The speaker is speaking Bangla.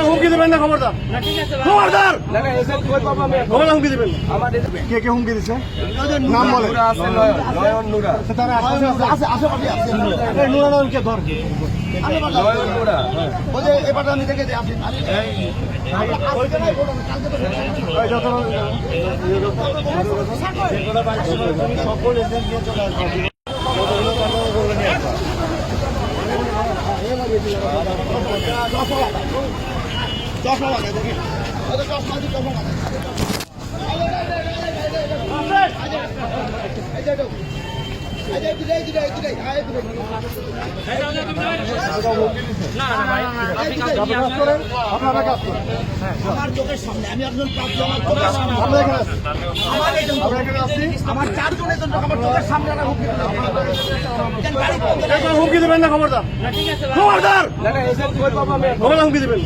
হুমকি দেবেন না, খবরদার খবরদার হুমকি দেবেন। কে কে হুমকি দিচ্ছে নাম বলে? তারা আশেপাশে আছে। নুরানকে ধর এবার আমি দেখে আসি সকল এজেন্ট দিয়ে চলে আসবে। চশমা লাগাই দেখি, চশমা আমার চোখের সামনে আমি একজন আমার চারজনের জন্য আমার চোখের সামনে হুমকি দেবেন না, খবরদার খবরদার হুমকি দেবেন।